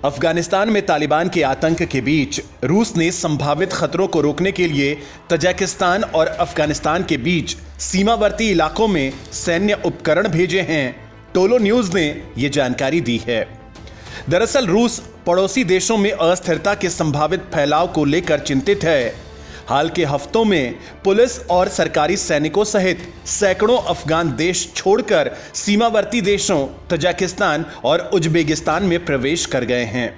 अफगानिस्तान में तालिबान के आतंक के बीच रूस ने संभावित खतरों को रोकने के लिए तजाकिस्तान और अफगानिस्तान के बीच सीमावर्ती इलाकों में सैन्य उपकरण भेजे हैं। टोलो न्यूज ने यह जानकारी दी है। दरअसल रूस पड़ोसी देशों में अस्थिरता के संभावित फैलाव को लेकर चिंतित है। हाल के हफ्तों में पुलिस और सरकारी सैनिकों सहित सैकड़ों अफगान देश छोड़कर सीमावर्ती देशों तजाकिस्तान और उज्बेकिस्तान में प्रवेश कर गए हैं।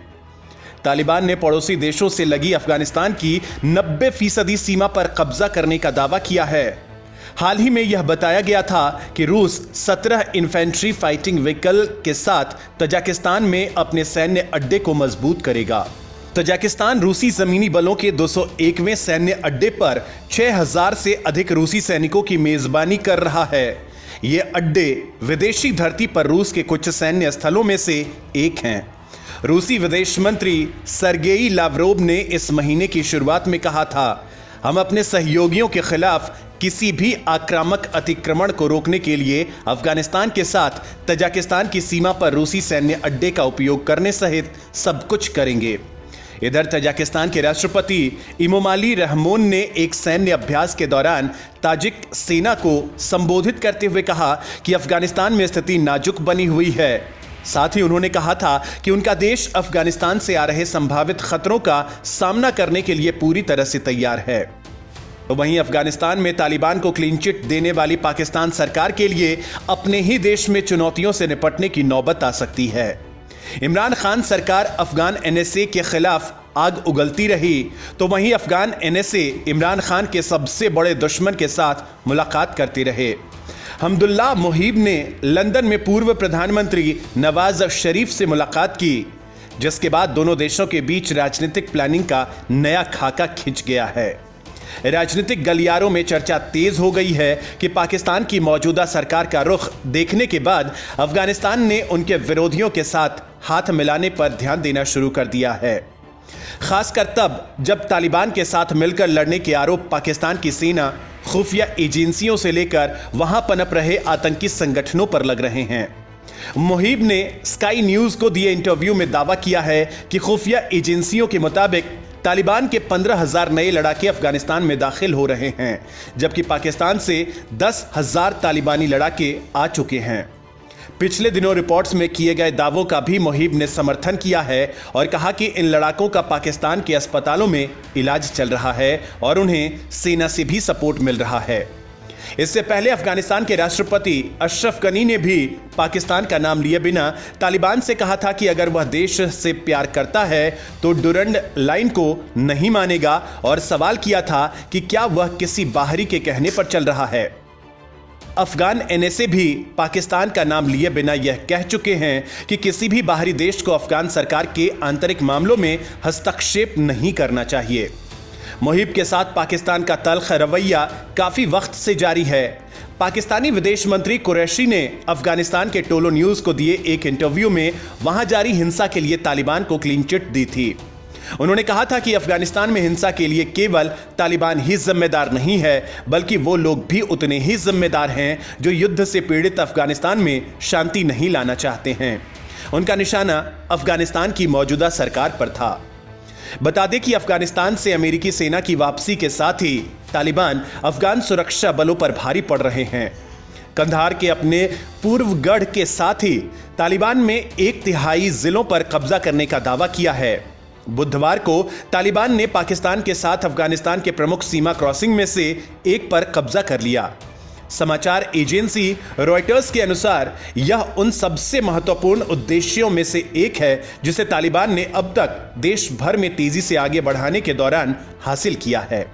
तालिबान ने पड़ोसी देशों से लगी अफगानिस्तान की 90% सीमा पर कब्जा करने का दावा किया है। हाल ही में यह बताया गया था कि रूस 17 इन्फेंट्री फाइटिंग व्हीकल के साथ तजाकिस्तान में अपने सैन्य अड्डे को मजबूत करेगा। तजाकिस्तान रूसी जमीनी बलों के 201वें सैन्य अड्डे पर 6000 से अधिक रूसी सैनिकों की मेजबानी कर रहा है। ये अड्डे विदेशी धरती पर रूस के कुछ सैन्य स्थलों में से एक हैं। रूसी विदेश मंत्री सर्गेई लावरोव ने इस महीने की शुरुआत में कहा था, हम अपने सहयोगियों के खिलाफ किसी भी आक्रामक अतिक्रमण को रोकने के लिए अफगानिस्तान के साथ तजाकिस्तान की सीमा पर रूसी सैन्य अड्डे का उपयोग करने सहित सब कुछ करेंगे। इधर तजाकिस्तान के राष्ट्रपति इमोमाली रहमोन ने एक सैन्य अभ्यास के दौरान ताजिक सेना को संबोधित करते हुए कहा कि अफगानिस्तान में स्थिति नाजुक बनी हुई है। साथ ही उन्होंने कहा था कि उनका देश अफगानिस्तान से आ रहे संभावित खतरों का सामना करने के लिए पूरी तरह से तैयार है। तो वहीं अफगानिस्तान में तालिबान को क्लीन चिट देने वाली पाकिस्तान सरकार के लिए अपने ही देश में चुनौतियों से निपटने की नौबत आ सकती है। इमरान खान सरकार अफगान एनएसए के खिलाफ आग उगलती रही, तो वहीं अफगान एनएसए इमरान खान के सबसे बड़े दुश्मन के साथ मुलाकात करते रहे। हमदुल्ला मुहिब ने लंदन में पूर्व प्रधानमंत्री नवाज शरीफ से मुलाकात की, जिसके बाद दोनों देशों के बीच राजनीतिक प्लानिंग का नया खाका खिंच गया है। राजनीतिक गलियारों में चर्चा तेज हो गई है कि पाकिस्तान की मौजूदा सरकार का रुख देखने के बाद अफगानिस्तान ने उनके विरोधियों के साथ हाथ मिलाने पर ध्यान देना शुरू कर दिया है, खासकर तब जब तालिबान के साथ मिलकर लड़ने के आरोप पाकिस्तान की सेना, खुफिया एजेंसियों से लेकर वहां पनप रहे आतंकी संगठनों पर लग रहे हैं। मुहिब ने स्काई न्यूज को दिए इंटरव्यू में दावा किया है कि खुफिया एजेंसियों के मुताबिक तालिबान के 15,000 नए लड़ाके अफगानिस्तान में दाखिल हो रहे हैं, जबकि पाकिस्तान से 10,000 तालिबानी लड़ाके आ चुके हैं। पिछले दिनों रिपोर्ट्स में किए गए दावों का भी मुहिब ने समर्थन किया है और कहा कि इन लड़ाकों का पाकिस्तान के अस्पतालों में इलाज चल रहा है और उन्हें सेना से भी सपोर्ट मिल रहा है। इससे पहले अफगानिस्तान के राष्ट्रपति अशरफ गनी ने भी पाकिस्तान का नाम लिए बिना तालिबान से कहा था कि अगर वह देश से प्यार करता है तो डुरंड लाइन को नहीं मानेगा और सवाल किया था कि क्या वह किसी बाहरी के कहने पर चल रहा है। अफगान एनएसए भी पाकिस्तान का नाम लिए बिना यह कह चुके हैं कि किसी भी बाहरी देश को अफगान सरकार के आंतरिक मामलों में हस्तक्षेप नहीं करना चाहिए। मुहिब के साथ पाकिस्तान का तल्ख रवैया काफी वक्त से जारी है। पाकिस्तानी विदेश मंत्री कुरैशी ने अफगानिस्तान के टोलो न्यूज को दिए एक इंटरव्यू में वहां जारी हिंसा के लिए तालिबान को क्लीन चिट दी थी। उन्होंने कहा था कि अफगानिस्तान में हिंसा के लिए केवल तालिबान ही जिम्मेदार नहीं है, बल्कि वो लोग भी उतने ही जिम्मेदार हैं जो युद्ध से पीड़ित अफगानिस्तान में शांति नहीं लाना चाहते हैं। उनका निशाना अफगानिस्तान की मौजूदा सरकार पर था। बता दें कि अफगानिस्तान से अमेरिकी सेना की वापसी के साथ ही तालिबान अफगान सुरक्षा बलों पर भारी पड़ रहे हैं। कंधार के अपने पूर्व गढ़ के साथ ही तालिबान में 1/3 जिलों पर कब्जा करने का दावा किया है। बुधवार को तालिबान ने पाकिस्तान के साथ अफगानिस्तान के प्रमुख सीमा क्रॉसिंग में से एक पर कब्जा कर लिया। समाचार एजेंसी रॉयटर्स के अनुसार यह उन सबसे महत्वपूर्ण उद्देश्यों में से एक है जिसे तालिबान ने अब तक देश भर में तेजी से आगे बढ़ाने के दौरान हासिल किया है।